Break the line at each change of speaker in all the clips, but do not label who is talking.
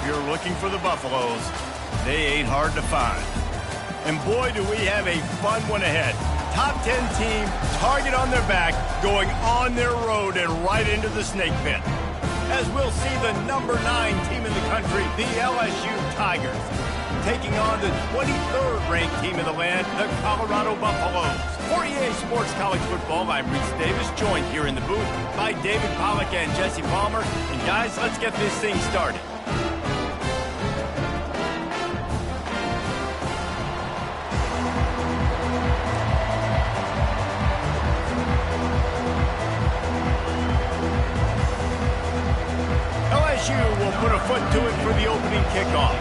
you're looking for the Buffaloes, they ain't hard to find. And boy, do we have a fun one ahead. Top 10 team, target on their back, going on their road and right into the snake pit. As we'll see the number 9 team in the country, the LSU Tigers, taking on the 23rd ranked team in the land, the Colorado Buffaloes. For EA Sports College Football, I'm Reese Davis, joined here in the booth by David Pollack and Jesse Palmer. And guys, let's get this thing started. LSU will put a foot to it for the opening kickoff.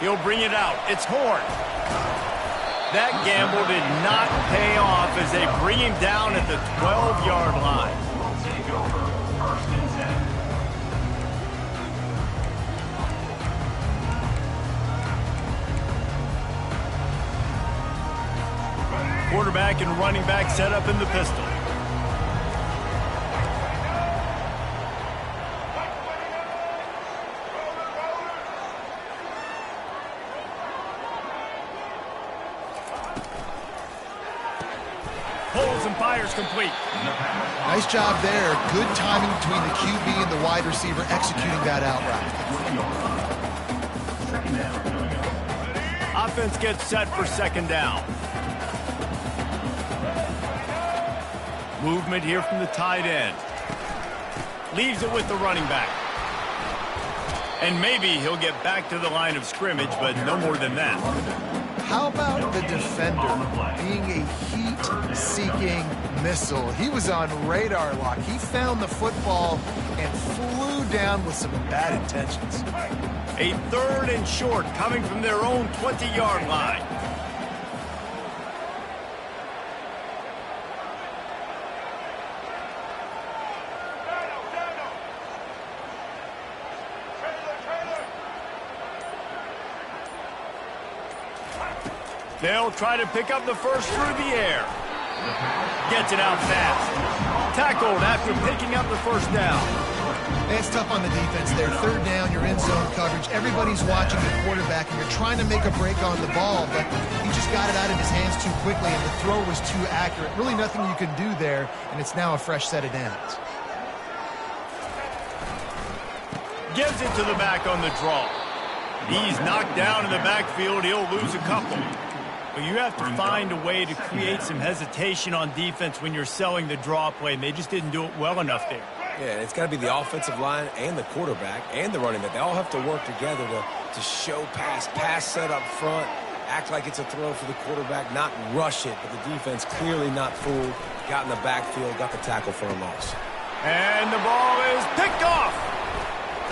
He'll bring it out. It's Horn. That gamble did not pay off as they bring him down at the 12-yard line. Quarterback and running back set up in the pistol. Pulls and fires complete.
Nice job there. Good timing between the QB and the wide receiver executing that out route.
Offense gets set for second down. Movement here from the tight end. Leaves it with the running back. And maybe he'll get back to the line of scrimmage, but no more than that.
How about the defender being a heat-seeking missile? He was on radar lock. He found the football and flew down with some bad intentions.
A 3rd and short coming from their own 20-yard line. They'll try to pick up the first through the air. Gets it out fast. Tackled after picking up the first down.
It's tough on the defense there. 3rd down, you're in zone coverage. Everybody's watching the quarterback, and you're trying to make a break on the ball, but he just got it out of his hands too quickly, and the throw was too accurate. Really nothing you can do there, and it's now a fresh set of downs.
Gives it to the back on the draw. He's knocked down in the backfield. He'll lose a couple. But you have to find a way to create some hesitation on defense when you're selling the draw play, and they just didn't do it well enough there.
Yeah, it's got to be the offensive line and the quarterback and the running back. They all have to work together to show pass set up front, act like it's a throw for the quarterback, not rush it, but the defense clearly not fooled, got in the backfield, got the tackle for a loss.
And the ball is picked off.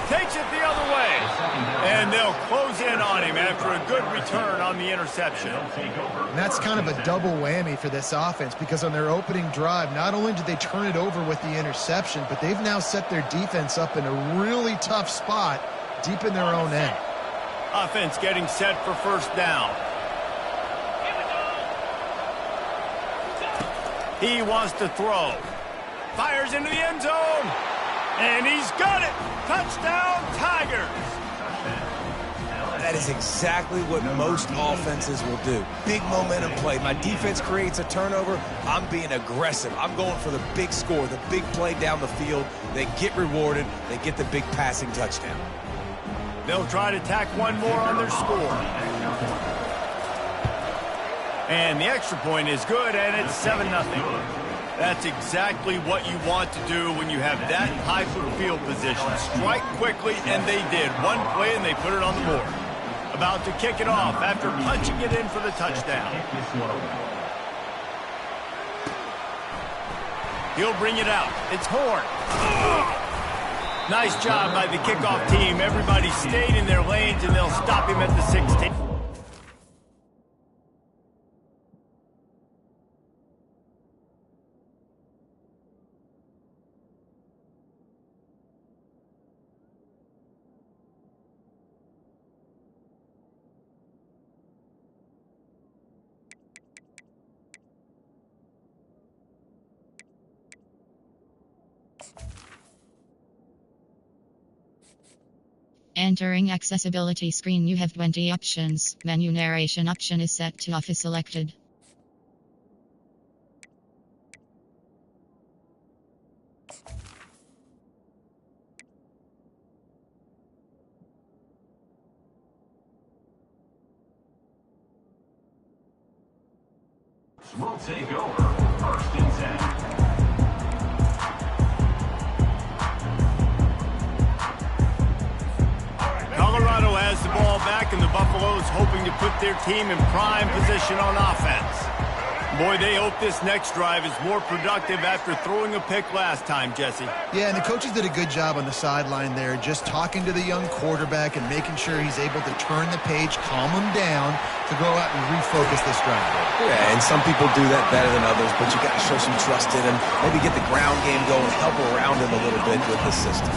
Takes it the other way. And they'll close in on him after a good return on the interception.
And that's kind of a double whammy for this offense, because on their opening drive, not only did they turn it over with the interception, but they've now set their defense up in a really tough spot deep in their own end.
Offense getting set for first down. He wants to throw. Fires into the end zone. And he's got it. Touchdown, Tigers.
That is exactly what most offenses will do. Big momentum play. My defense creates a turnover. I'm being aggressive. I'm going for the big score, the big play down the field. They get rewarded. They get the big passing touchdown.
They'll try to tack one more on their score. And the extra point is good, and it's 7-0. That's exactly what you want to do when you have that type of field position. Strike quickly, and they did. One play, and they put it on the board. About to kick it off after punching it in for the touchdown. He'll bring it out. It's Horn. Nice job by the kickoff team. Everybody stayed in their lanes, and they'll stop him at the 16.
Entering accessibility screen, you have 20 options. Menu narration option is set to off is selected.
We'll take over first and 10.
Colorado has the ball back, and the Buffaloes hoping to put their team in prime position on offense. Boy, they hope this next drive is more productive after throwing a pick last time, Jesse.
Yeah, and the coaches did a good job on the sideline there, just talking to the young quarterback and making sure he's able to turn the page, calm him down to go out and refocus this drive.
Yeah, and some people do that better than others, but you got to show some trust in him, maybe get the ground game going, help around him a little bit with the system.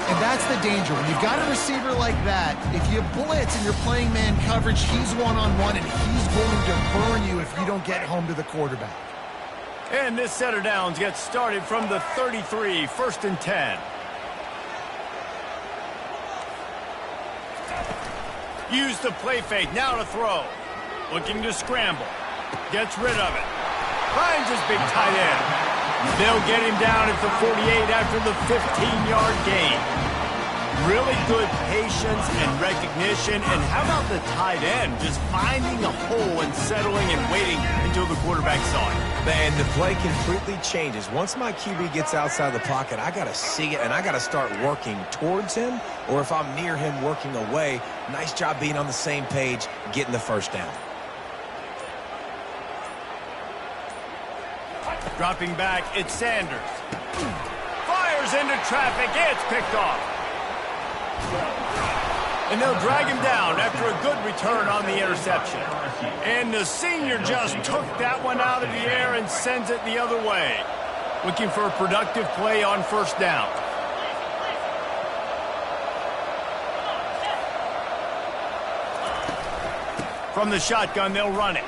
And that's the danger. When you've got a receiver like that, if you blitz and you're playing man coverage, he's one-on-one, and he's going to burn you if you don't get home to the quarterback.
And this set of downs gets started from the 33, first and 10. Use the play fake, now to throw. Looking to scramble. Gets rid of it. Finds his big tight end. They'll get him down at the 48 after the 15-yard gain. Really good patience and recognition. And how about the tight end just finding a hole and settling and waiting until the quarterback saw it?
And the play completely changes. Once my QB gets outside the pocket, I got to see it, and I got to start working towards him, or if I'm near him, working away. Nice job being on the same page, getting the first down.
Dropping back, it's Sanders. Fires into traffic, it's picked off. And they'll drag him down after a good return on the interception. And the senior just took that one out of the air and sends it the other way. Looking for a productive play on first down. From the shotgun, they'll run it.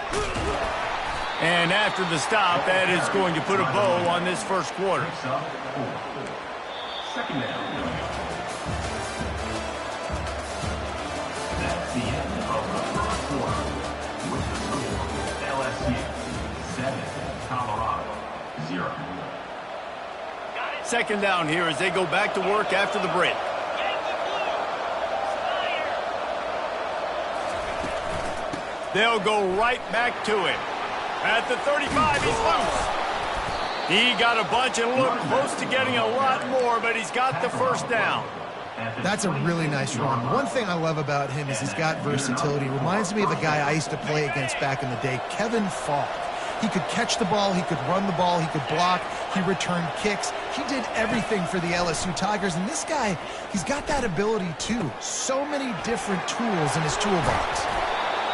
And after the stop, that is going to put a bow on this first quarter.
Second down. That's the end of the first quarter. With the score, LSU 7, Colorado 0.
Second down here as they go back to work after the break. They'll go right back to him. At the 35, he's loose. He got a bunch and looked close to getting a lot more, but he's got the first down.
That's a really nice run. One thing I love about him is he's got versatility. Reminds me of a guy I used to play against back in the day, Kevin Falk. He could catch the ball, he could run the ball, he could block, he returned kicks. He did everything for the LSU Tigers, and this guy, he's got that ability too. So many different tools in his toolbox.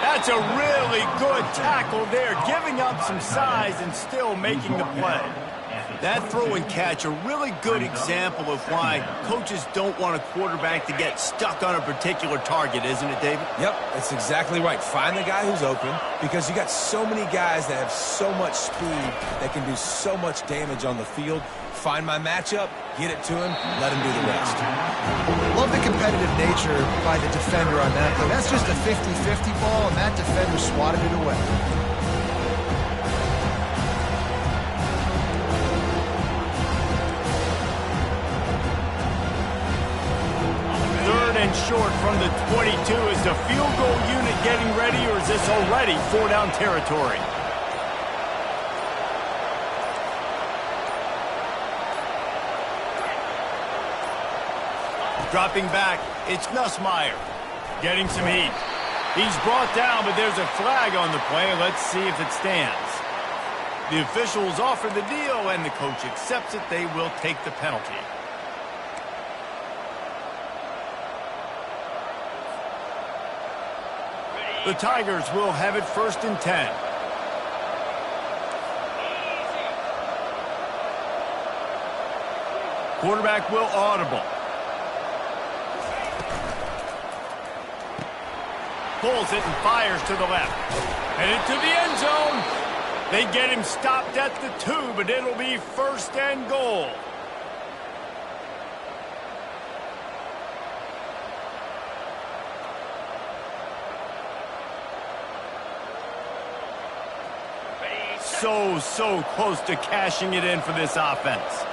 That's a really good tackle there, giving up some size and still making the play. That throw and catch, a really good example of why coaches don't want a quarterback to get stuck on a particular target, isn't it, David?
Yep, that's exactly right. Find the guy who's open, because you got so many guys that have so much speed that can do so much damage on the field. Find my matchup, get it to him, let him do the rest.
Love the competitive nature by the defender on that play. That's just a 50-50 ball, and that defender swatted it away.
Third and short from the 22. Is the field goal unit getting ready, or is this already four-down territory? Dropping back, it's Nussmeier. Getting some heat. He's brought down, but there's a flag on the play. Let's see if it stands. The officials offer the deal, and the coach accepts it. They will take the penalty. The Tigers will have it first and 10. Quarterback will audible. Pulls it and fires to the left. And into the end zone. They get him stopped at the 2, but it'll be first and goal. so close to cashing it in for this offense.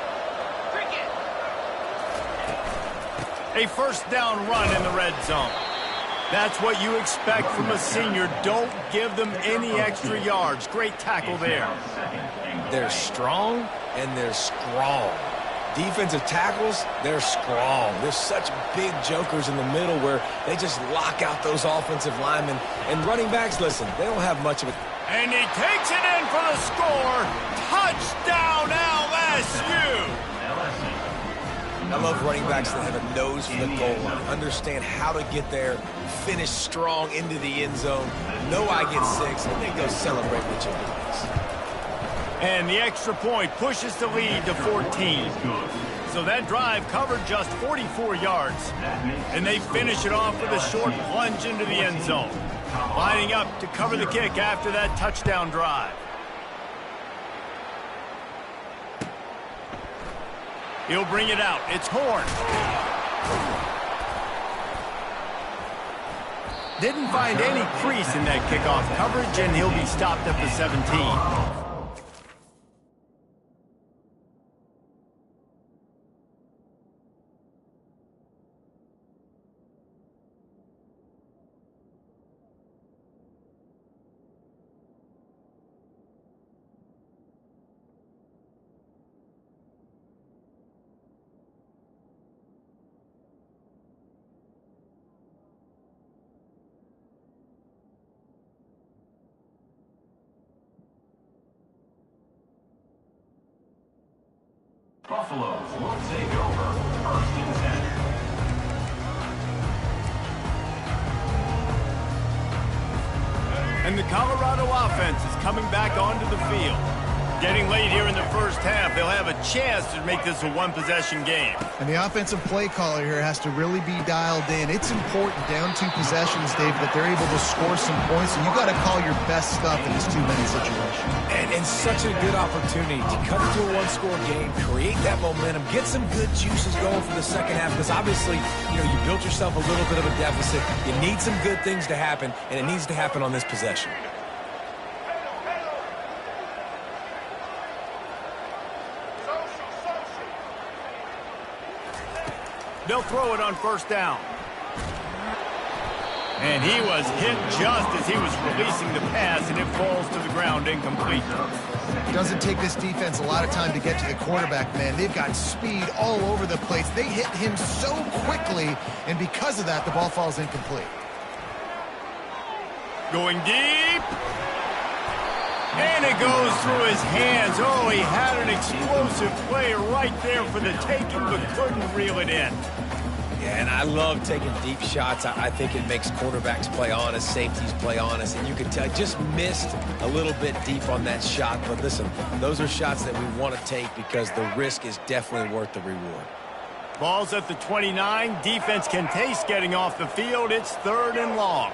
A first down run in the red zone. That's what you expect from a senior. Don't give them any extra yards. Great tackle there.
They're strong and they're strong. Defensive tackles, they're strong. There's such big jokers in the middle where they just lock out those offensive linemen. And running backs, listen, they don't have much of it.
And he takes it in for the score. Touchdown, LSU.
I love running backs that have a nose for the goal line, understand how to get there, finish strong into the end zone, know I get 6, and then go celebrate with your boys.
And the extra point pushes the lead to 14. So that drive covered just 44 yards. And they finish it off with a short plunge into the end zone, lining up to cover the kick after that touchdown drive. He'll bring it out. It's Horn. Didn't find any crease in that kickoff coverage, and he'll be stopped at the 17.
Buffalo will take over 1st and 10.
And the Colorado offense is coming back onto the field. Getting late here in the first half, they'll have a chance to make this a one-possession game.
And the offensive play caller here has to really be dialed in. It's important down 2 possessions, Dave, that they're able to score some points. And you got to call your best stuff in this 2-minute situation.
And such a good opportunity to cut into a 1-score game, create that momentum, get some good juices going for the second half. Because obviously, you built yourself a little bit of a deficit. You need some good things to happen, and it needs to happen on this possession.
They'll throw it on first down. And he was hit just as he was releasing the pass, and it falls to the ground incomplete.
It doesn't take this defense a lot of time to get to the quarterback, man. They've got speed all over the place. They hit him so quickly, and because of that, the ball falls incomplete.
Going deep. And it goes through his hands. Oh, he had an explosive play right there for the taking, but couldn't reel it in.
Yeah, and I love taking deep shots. I think it makes quarterbacks play honest, safeties play honest, and you can tell just missed a little bit deep on that shot. But listen, those are shots that we want to take because the risk is definitely worth the reward.
Ball's at the 29. Defense can taste getting off the field. It's 3rd and long.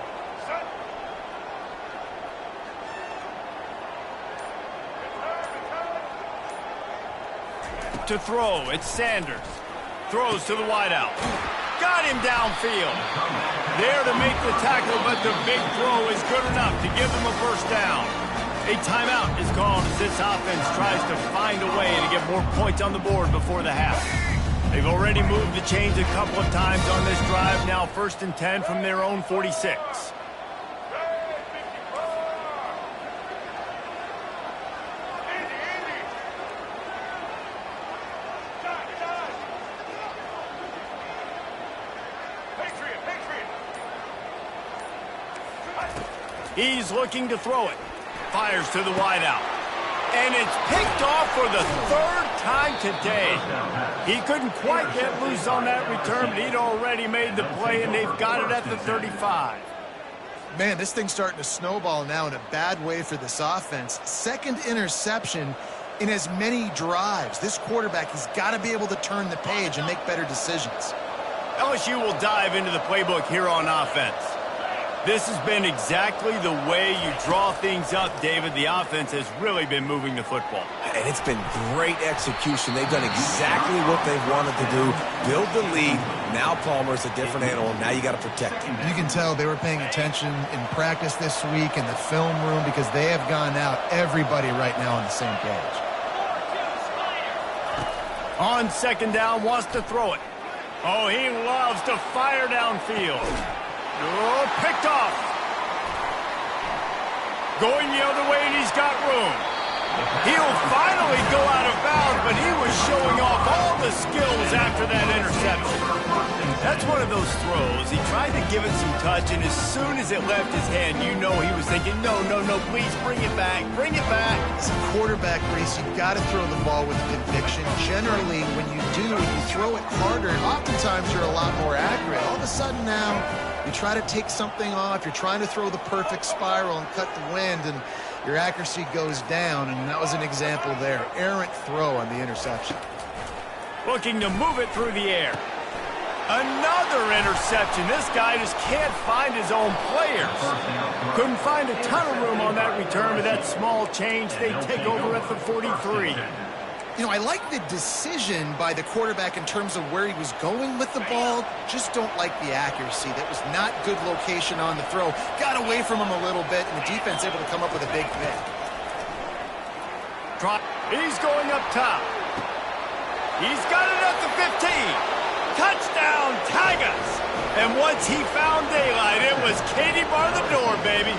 To throw, it's Sanders. Throws to the wideout. Got him downfield. There to make the tackle, but the big throw is good enough to give them a first down. A timeout is called as this offense tries to find a way to get more points on the board before the half. They've already moved the chains a couple of times on this drive. Now 1st and 10 from their own 46. He's looking to throw it. Fires to the wideout. And it's picked off for the 3rd time today. He couldn't quite get loose on that return, but he'd already made the play, and they've got it at the 35.
Man, this thing's starting to snowball now in a bad way for this offense. 2nd interception in as many drives. This quarterback has got to be able to turn the page and make better decisions.
LSU will dive into the playbook here on offense. This has been exactly the way you draw things up, David. The offense has really been moving the football.
And it's been great execution. They've done exactly what they've wanted to do. Build the lead. Now Palmer's a different animal. Now you got to protect him.
You can tell they were paying attention in practice this week in the film room because they have gone out, everybody right now on the same page.
On second down, wants to throw it. Oh, he loves to fire downfield. Oh, picked off. Going the other way, and he's got room. He'll finally go out of bounds, but he was showing off all the skills after that interception. That's one of those throws. He tried to give it some touch, and as soon as it left his hand, you know he was thinking, no, please bring it back, bring it back.
As a quarterback race, you've got to throw the ball with conviction. Generally, when you do, you throw it harder, and oftentimes you're a lot more accurate. All of a sudden now, you try to take something off, you're trying to throw the perfect spiral and cut the wind, and your accuracy goes down, and that was an example there. Errant throw on the interception.
Looking to move it through the air. Another interception. This guy just can't find his own players. Couldn't find a ton of room on that return with that small change. They take over at the 43.
You know, I like the decision by the quarterback in terms of where he was going with the ball. Just don't like the accuracy. That was not good location on the throw. Got away from him a little bit, and the defense able to come up with a big pick.
He's going up top. He's got it at the 15. Touchdown, Tigers! And once he found daylight, it was Katie bar the door, baby.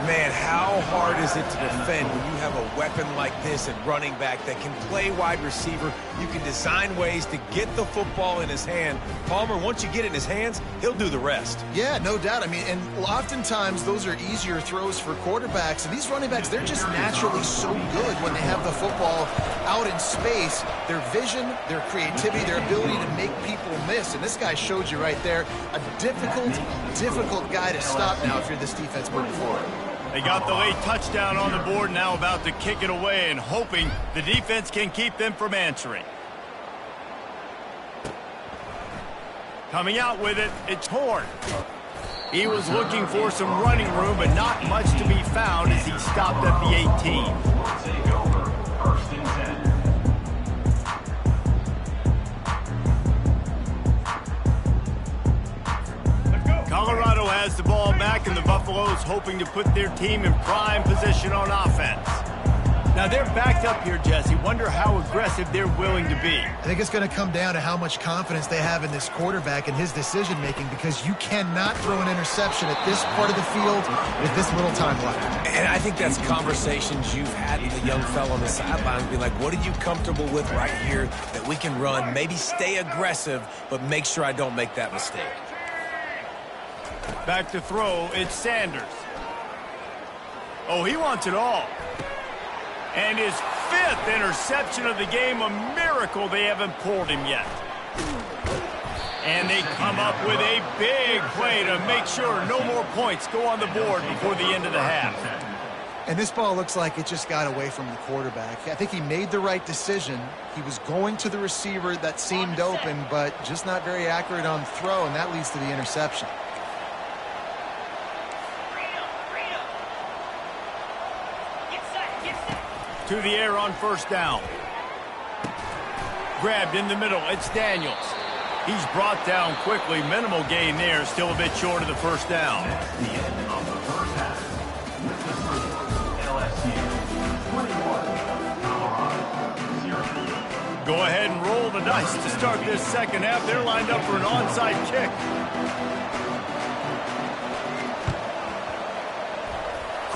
Man, how hard is it to defend when you have a weapon like this at running back that can play wide receiver? You can design ways to get the football in his hand. Palmer, once you get it in his hands, he'll do the rest.
Yeah, no doubt. I mean, and oftentimes those are easier throws for quarterbacks. And these running backs, they're just naturally so good when they have the football out in space. Their vision, their creativity, their ability to make people miss. And this guy showed you right there, a difficult guy to stop now if you're this defense moving forward.
They got the late touchdown on the board, now about to kick it away and hoping the defense can keep them from answering. Coming out with it, it's Horn. He was looking for some running room, but not much to be found as he stopped at the 18.
First and 10.
Colorado has the ball back, and the Buffaloes hoping to put their team in prime position on offense. Now they're backed up here, Jesse. Wonder how aggressive they're willing to be.
I think it's going to come down to how much confidence they have in this quarterback and his decision-making, because you cannot throw an interception at this part of the field with this little time left.
And I think that's conversations you've had with the young fellow on the sideline. Be like, what are you comfortable with right here that we can run? Maybe stay aggressive, but make sure I don't make that mistake.
Back to throw, it's Sanders. Oh, he wants it all. And his 5th interception of the game, a miracle they haven't pulled him yet. And they come up with a big play to make sure no more points go on the board before the end of the half.
And this ball looks like it just got away from the quarterback. I think he made the right decision. He was going to the receiver that seemed open, but just not very accurate on the throw, and that leads to the interception.
To the air on first down. Grabbed in the middle, it's Daniels. He's brought down quickly, minimal gain there, still a bit short of the first down.
That's the end of the first half. With the score, LSU 21, Colorado 0.
Go ahead and roll the dice to start this second half. They're lined up for an onside kick.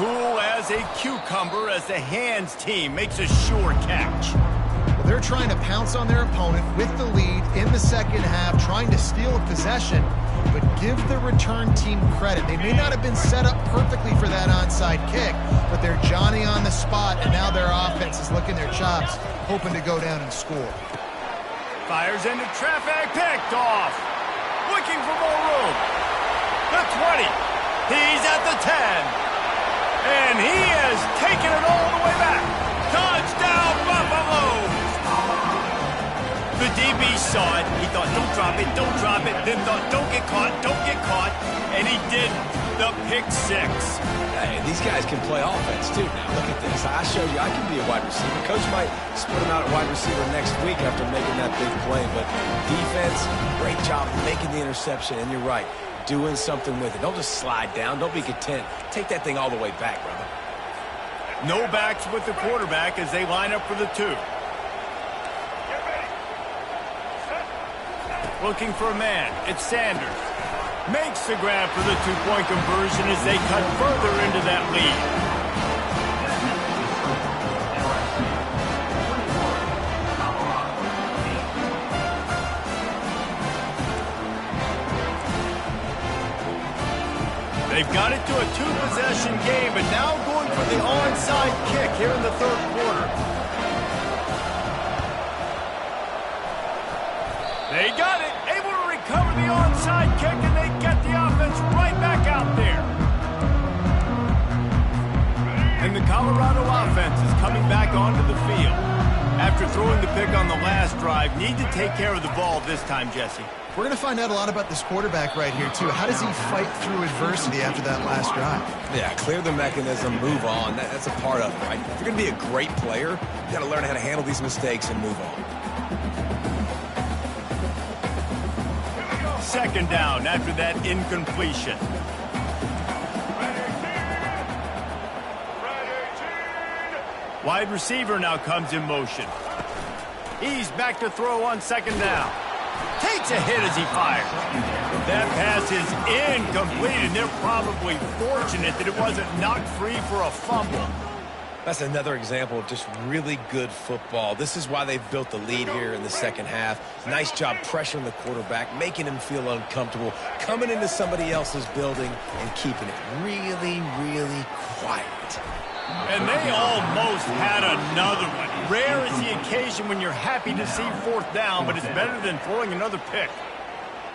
Cool as a cucumber as the hands team makes a sure catch.
Well, they're trying to pounce on their opponent with the lead in the second half, trying to steal a possession, but give the return team credit. They may not have been set up perfectly for that onside kick, but they're Johnny on the spot, and now their offense is licking their chops, hoping to go down and score.
Fires into traffic, picked off. Looking for more room. The 20. He's at the 10. And he has taken it all the way back. Touchdown, Buffalo! The DB saw it. He thought, don't drop it, don't drop it. Then thought, don't get caught, don't get caught. And he did the pick six.
Hey, these guys can play offense, too. Now, look at this. I showed you I can be a wide receiver. Coach might split him out at wide receiver next week after making that big play. But defense, great job making the interception. And you're right, doing something with it. Don't just slide down. Don't be content. Take that thing all the way back, brother.
No backs with the quarterback as they line up for the two. Looking for a man. It's Sanders. Makes the grab for the two-point conversion as they cut further into that lead. They've got it to a two-possession game, but now going for the onside kick here in the third quarter. They got it, able to recover the onside kick, and they get the offense right back out there. And the Colorado offense is coming back onto the field. After throwing the pick on the last drive, need to take care of the ball this time, Jesse.
We're going to find out a lot about this quarterback right here, too. How does he fight through adversity after that last drive? Yeah,
clear the mechanism, move on. That's a part of it, right? If you're going to be a great player, you got to learn how to handle these mistakes and move on.
Second down after that incompletion. Wide receiver now comes in motion. He's back to throw on second down. Takes a hit as he fires. That pass is incomplete, and they're probably fortunate that it wasn't knocked free for a fumble.
That's another example of just really good football. This is why they've built the lead here in the second half. Nice job pressuring the quarterback, making him feel uncomfortable, coming into somebody else's building and keeping it really, really quiet.
And they almost had another one. Rare is the occasion when you're happy to see fourth down, but it's better than throwing another pick.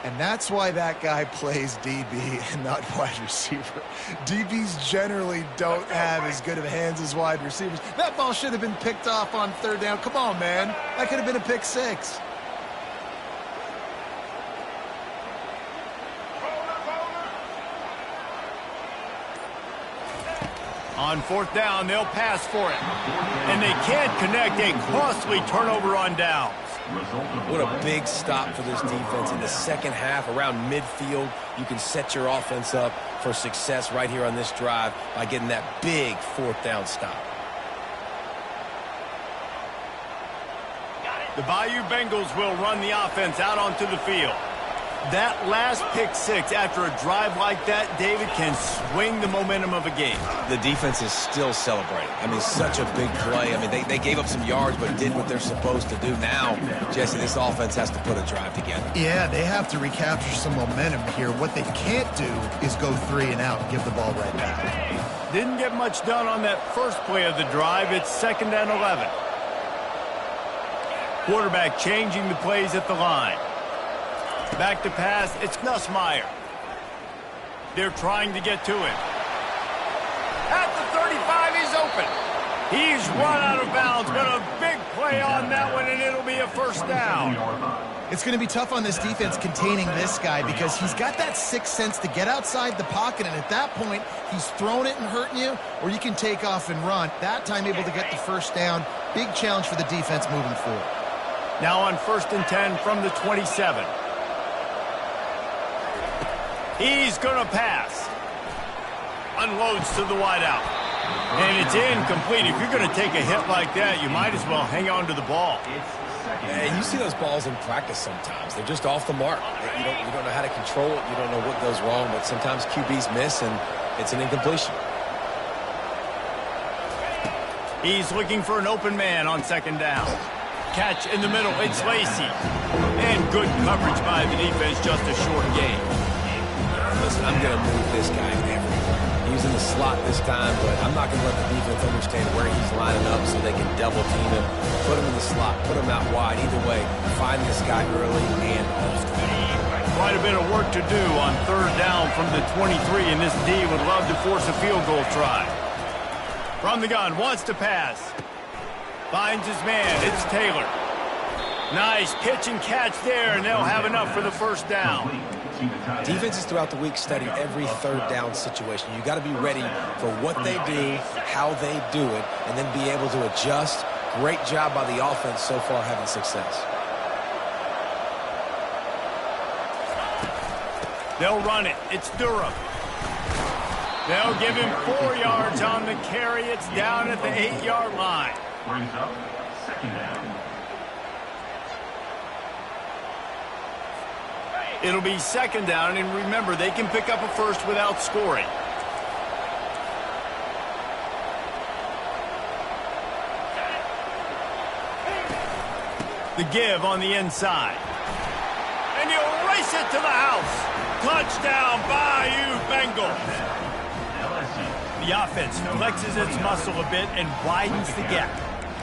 And that's why that guy plays DB and not wide receiver. DBs generally don't have as good of hands as wide receivers. That ball should have been picked off on third down. Come on, man. That could have been a pick six.
On fourth down, they'll pass for it. And they can't connect a costly turnover on downs.
What a big stop for this defense in the second half. Around midfield, you can set your offense up for success right here on this drive by getting that big fourth down stop.
The Bayou Bengals will run the offense out onto the field. That last pick six after a drive like that, David, can swing the momentum of a game.
The defense is still celebrating. I mean, such a big play. I mean, they gave up some yards but did what they're supposed to do. Now, Jesse, this offense has to put a drive together.
Yeah, they have to recapture some momentum here. What they can't do is go 3 and out and give the ball right back.
Didn't get much done on that first play of the drive. It's 2nd and 11. Quarterback changing the plays at the line. Back to pass, it's Nussmeier. They're trying to get to him. At the 35, he's open. He's run out of bounds, but a big play on that one, and it'll be a first down.
It's going to be tough on this defense containing this guy because he's got that sixth sense to get outside the pocket, and at that point, he's throwing it and hurting you, or you can take off and run. That time able to get the first down. Big challenge for the defense moving forward.
Now on 1st and 10 from the 27. He's going to pass. Unloads to the wideout. And it's incomplete. If you're going to take a hit like that, you might as well hang on to the ball.
And you see those balls in practice sometimes. They're just off the mark. You don't know how to control it. You don't know what goes wrong. But sometimes QBs miss, and it's an incompletion.
He's looking for an open man on 2nd down. Catch in the middle. It's Lacy. And good coverage by the defense. Just a short gain.
Listen, I'm going to move this guy everywhere. He's in the slot this time, but I'm not going to let the defense understand where he's lining up so they can double team him, put him in the slot, put him out wide. Either way, find this guy early and often.
Quite a bit of work to do on 3rd down from the 23, and this D would love to force a field goal try. From the gun, wants to pass. Finds his man. It's Taylor. Nice pitch and catch there, and they'll have enough for the first down.
Defenses throughout the week study every third down situation. You got to be ready for what they do, how they do it, and then be able to adjust. Great job by the offense so far having success.
They'll run it. It's Durham. They'll give him 4 yards on the carry. It's down at the 8-yard line.
Brings up second down.
It'll be second down, and remember, they can pick up a first without scoring. The give on the inside. And he'll race it to the house. Touchdown, Bayou Bengals. The offense flexes its muscle a bit and widens the gap.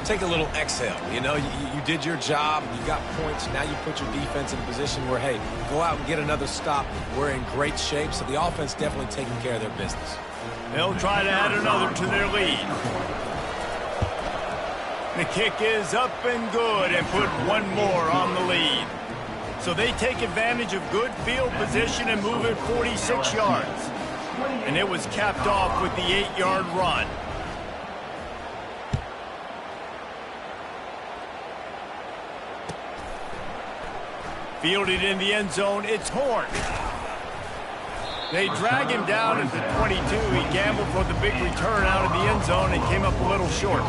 Take a little exhale. You know, you did your job. You got points. Now you put your defense in a position where, hey, go out and get another stop. We're in great shape, so the offense definitely taking care of their business.
They'll try to add another to their lead. The kick is up and good and put one more on the lead. So they take advantage of good field position and move it 46 yards. And it was capped off with the 8-yard run. Fielded in the end zone, it's Horn. They drag him down at the 22. He gambled for the big return out of the end zone and came up a little short.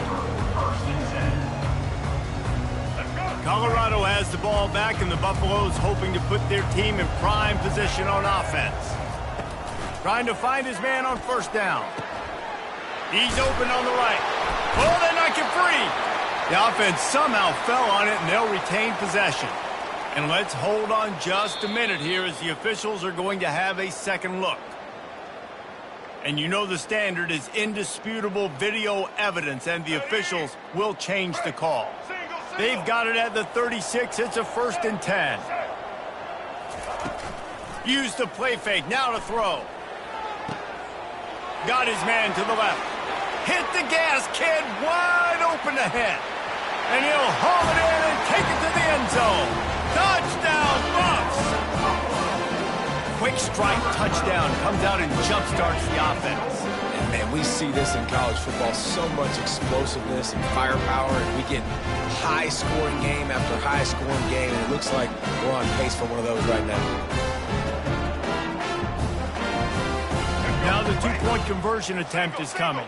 Colorado has the ball back, and the Buffaloes hoping to put their team in prime position on offense. Trying to find his man on first down. He's open on the right. Oh, they knock it free. The offense somehow fell on it, and they'll retain possession. And let's hold on just a minute here as the officials are going to have a second look. And you know the standard is indisputable video evidence, and the officials will change the call. They've got it at the 36. It's a 1st and 10. Use the play fake. Now to throw. Got his man to the left. Hit the gas, kid. Wide open ahead. And he'll haul it in and take it to the end zone. Touchdown, Buffs! Quick strike touchdown comes out and jumpstarts the offense.
And man, we see this in college football, so much explosiveness and firepower, and we get high-scoring game after high-scoring game, and it looks like we're on pace for one of those right now.
Now the two-point conversion attempt is coming.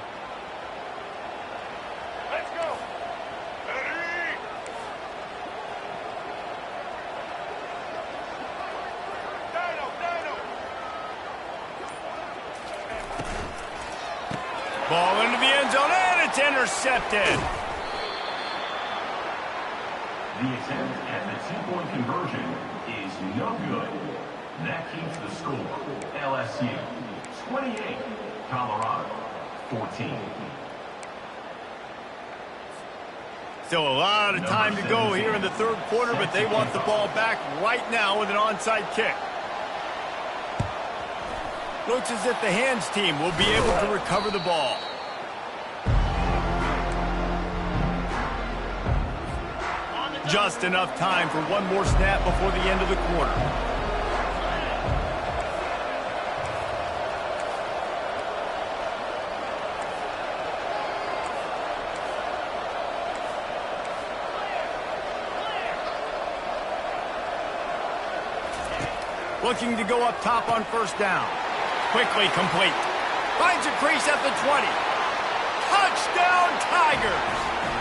Ball into the end zone, and it's intercepted.
The attempt at the two-point conversion is no good. That keeps the score. LSU 28, Colorado 14.
Still a lot of time to go here in the third quarter, but they want the ball back right now with an onside kick. Looks as if the hands team will be able to recover the ball. Just enough time for one more snap before the end of the quarter. Looking to go up top on first down. Quickly complete. Finds a crease at the 20. Touchdown, Tigers!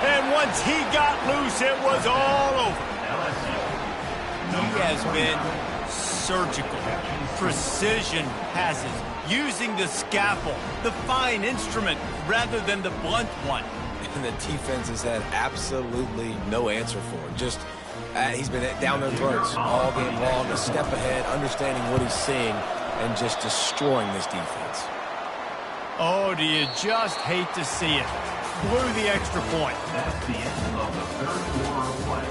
And once he got loose, it was all over. He has been surgical. Precision passes. Using the scalpel, the fine instrument, rather than the blunt one.
And the defense has had absolutely no answer for it. Just, he's been down their throats all game long, a step ahead, understanding what he's seeing, and just destroying this defense.
Oh, do you just hate to see it? Blew the extra point.
That's the end of the third quarter of play.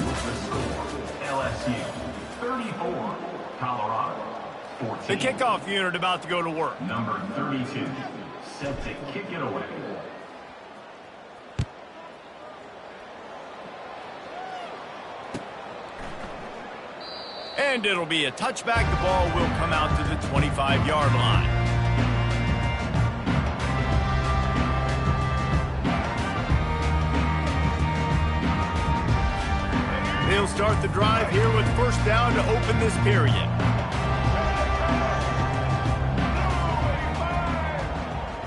With the score, LSU 34, Colorado 14.
The kickoff unit about to go to work.
Number 32, set to kick it away.
And it'll be a touchback. The ball will come out to the 25-yard line. They'll start the drive here with first down to open this period.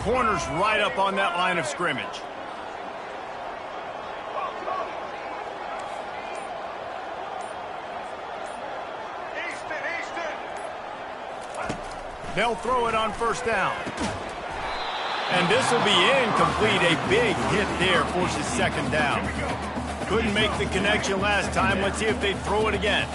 Corners right up on that line of scrimmage. They'll throw it on first down. And this will be incomplete. A big hit there forces second down. Couldn't make the connection last time. Let's see if they throw it again.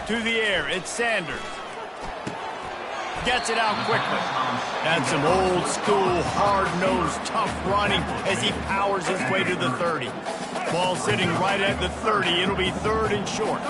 To the air, it's Sanders. Gets it out quickly. That's some old school, hard-nosed, tough running as he powers his way to the 30. Ball sitting right at the 30. It'll be third and short.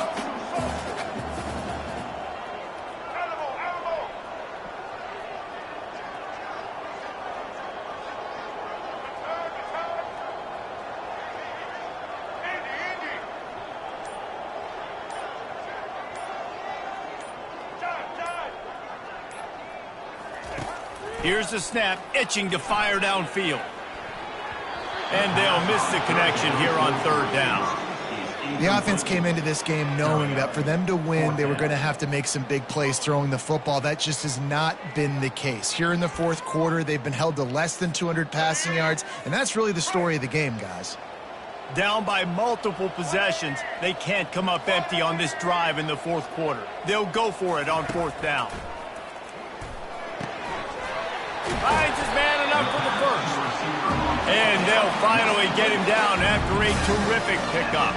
Here's the snap, itching to fire downfield. And they'll miss the connection here on third down.
The offense came into this game knowing that for them to win, they were going to have to make some big plays throwing the football. That just has not been the case. Here in the fourth quarter, they've been held to less than 200 passing yards, and that's really the story of the game, guys.
Down by multiple possessions, they can't come up empty on this drive in the fourth quarter. They'll go for it on fourth down. Finds his man enough for the first. And they'll finally get him down after a terrific pickup.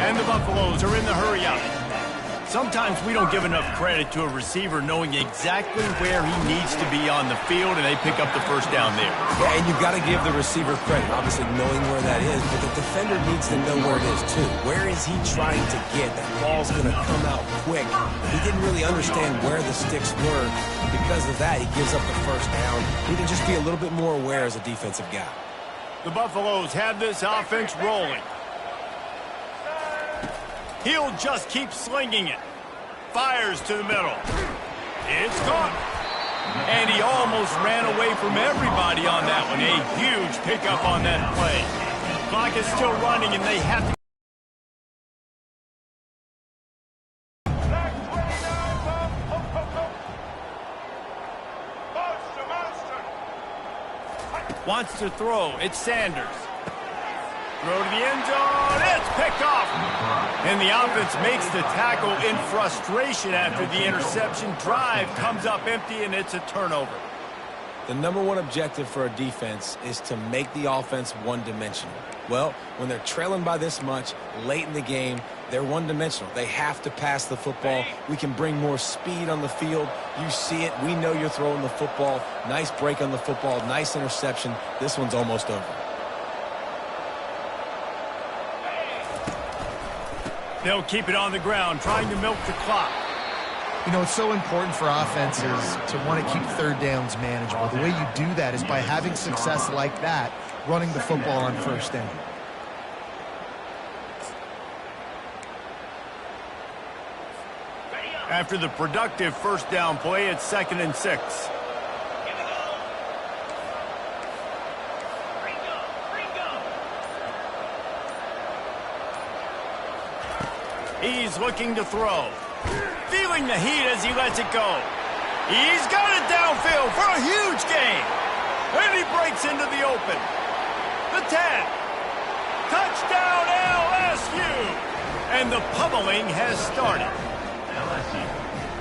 And the Buffaloes are in the hurry-up. Sometimes we don't give enough credit to a receiver knowing exactly where he needs to be on the field, and they pick up the first down there.
Yeah, and you've got to give the receiver credit, obviously knowing where that is, but the defender needs to know where it is too. Where is he trying to get? That ball's going to come out quick. He didn't really understand where the sticks were. Because of that, he gives up the first down. He can just be a little bit more aware as a defensive guy.
The Buffaloes have this offense rolling. He'll just keep slinging it. Fires to the middle. It's gone. And he almost ran away from everybody on that one. A huge pickup on that play. Clock is still running, and they have to. Wants to throw. It's Sanders. Throw to the end zone. It's picked off. And the offense makes the tackle in frustration after the interception. Drive comes up empty, and it's a turnover.
The number one objective for a defense is to make the offense one-dimensional. Well, when they're trailing by this much late in the game, they're one-dimensional. They have to pass the football. We can bring more speed on the field. You see it. We know you're throwing the football. Nice break on the football. Nice interception. This one's almost over.
They'll keep it on the ground, trying to milk the clock.
You know, it's so important for offenses to want to keep third downs manageable. The way you do that is by having success like that, running the football on first down.
After the productive first down play, it's 2nd and 6. He's looking to throw. Feeling the heat as he lets it go. He's got it downfield for a huge gain. And he breaks into the open. The 10. Touchdown LSU. And the pummeling has started.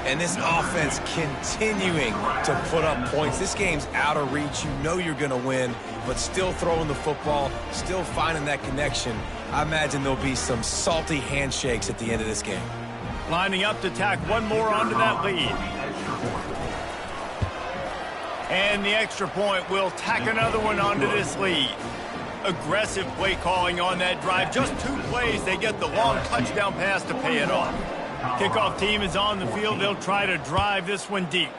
And this offense continuing to put up points. This game's out of reach. You know you're going to win, but still throwing the football, still finding that connection. I imagine there'll be some salty handshakes at the end of this game.
Lining up to tack one more onto that lead. And the extra point will tack another one onto this lead. Aggressive play calling on that drive. Just 2 plays, they get the long touchdown pass to pay it off. Kickoff team is on the field. They'll try to drive this one deep.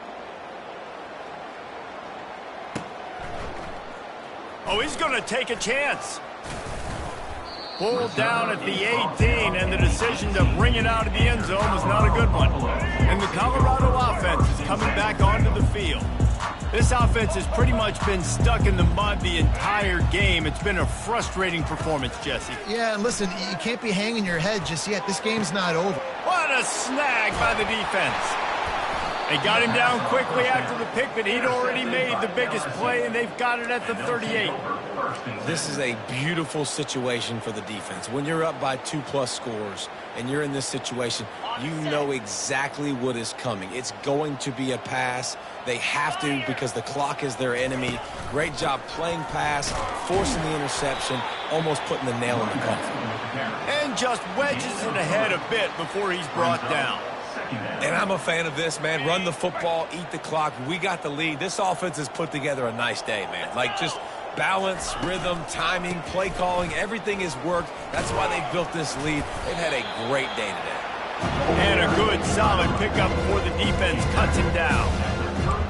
Oh, he's going to take a chance. Pulled down at the 18, and the decision to bring it out of the end zone was not a good one. And the Colorado offense is coming back onto the field. This offense has pretty much been stuck in the mud the entire game. It's been a frustrating performance, Jesse.
Yeah, and listen, you can't be hanging your head just yet. This game's not over.
What a snag by the defense. They got him down quickly after the pick, but he'd already made the biggest play, and they've got it at the 38.
This is a beautiful situation for the defense. When you're up by 2+ scores and you're in this situation, you know exactly what is coming. It's going to be a pass. They have to because the clock is their enemy. Great job playing pass, forcing the interception, almost putting the nail in the coffin.
And just wedges it ahead a bit before he's brought down.
And I'm a fan of this, man. Run the football, eat the clock. We got the lead. This offense has put together a nice day, man. Like, just balance, rhythm, timing, play calling, everything has worked. That's why they built this lead. They've had a great day today.
And a good, solid pickup before the defense cuts him down.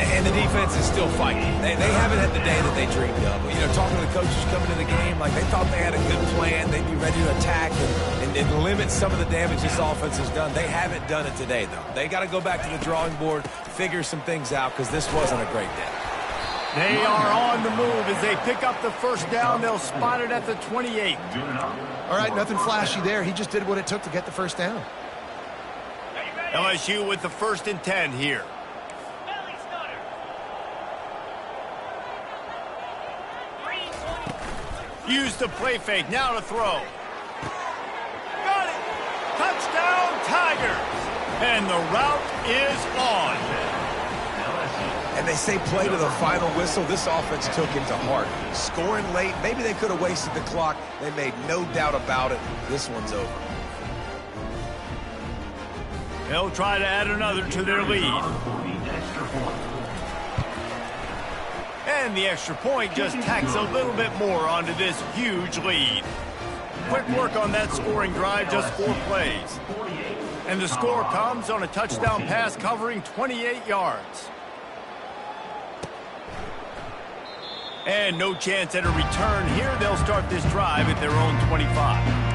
And the defense is still fighting. They haven't had the day that they dreamed of. You know, talking to the coaches coming to the game, like they thought they had a good plan. They'd be ready to attack and limit some of the damage this offense has done. They haven't done it today, though. They got to go back to the drawing board, figure some things out, because this wasn't a great day.
They are on the move as they pick up the first down. They'll spot it at the 28.
All right, nothing flashy there. He just did what it took to get the first down.
LSU with the 1st and 10 here. Use the play fake, now to throw. Got it! Touchdown, Tigers! And the route is on.
And they say play to the final whistle. This offense took it to heart. Scoring late, maybe they could have wasted the clock. They made no doubt about it. This one's over.
They'll try to add another to their lead. And the extra point just tacks a little bit more onto this huge lead. Quick work on that scoring drive, just 4 plays. And the score comes on a touchdown pass covering 28 yards. And no chance at a return here. They'll start this drive at their own 25.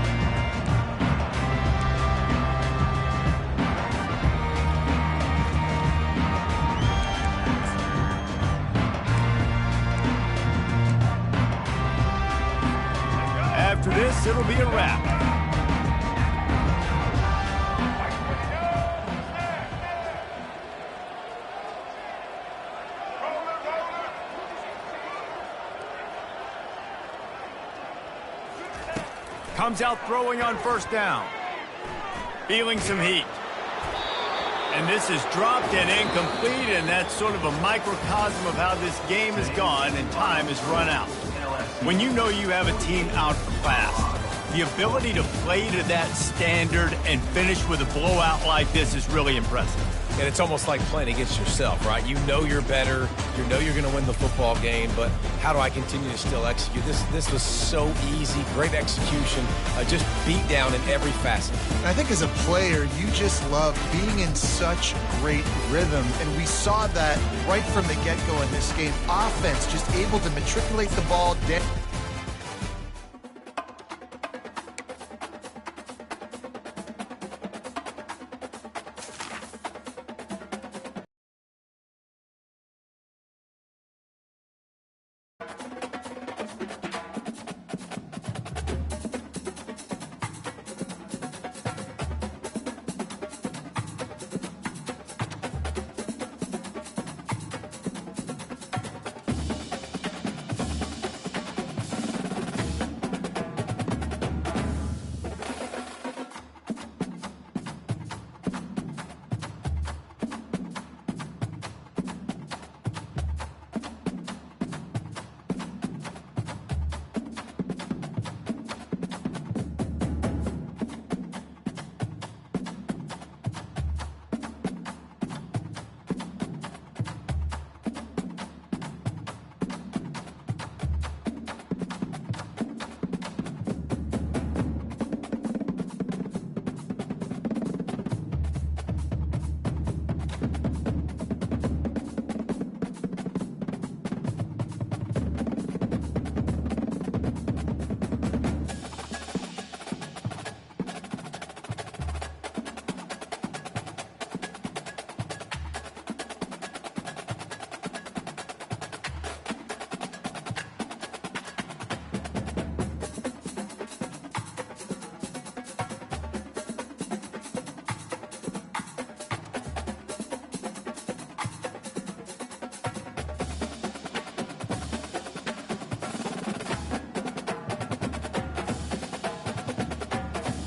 After this, it'll be a wrap. Comes out throwing on first down. Feeling some heat. And this is dropped and incomplete, and that's sort of a microcosm of how this game has gone and time has run out. When you know you have a team outclassed, the ability to play to that standard and finish with a blowout like this is really impressive.
And it's almost like playing against yourself, right? You know you're better. You know you're going to win the football game, but how do I continue to still execute? This was so easy, great execution, just beat down in every facet.
I think as a player, you just love being in such great rhythm, and we saw that right from the get-go in this game. Offense just able to matriculate the ball down.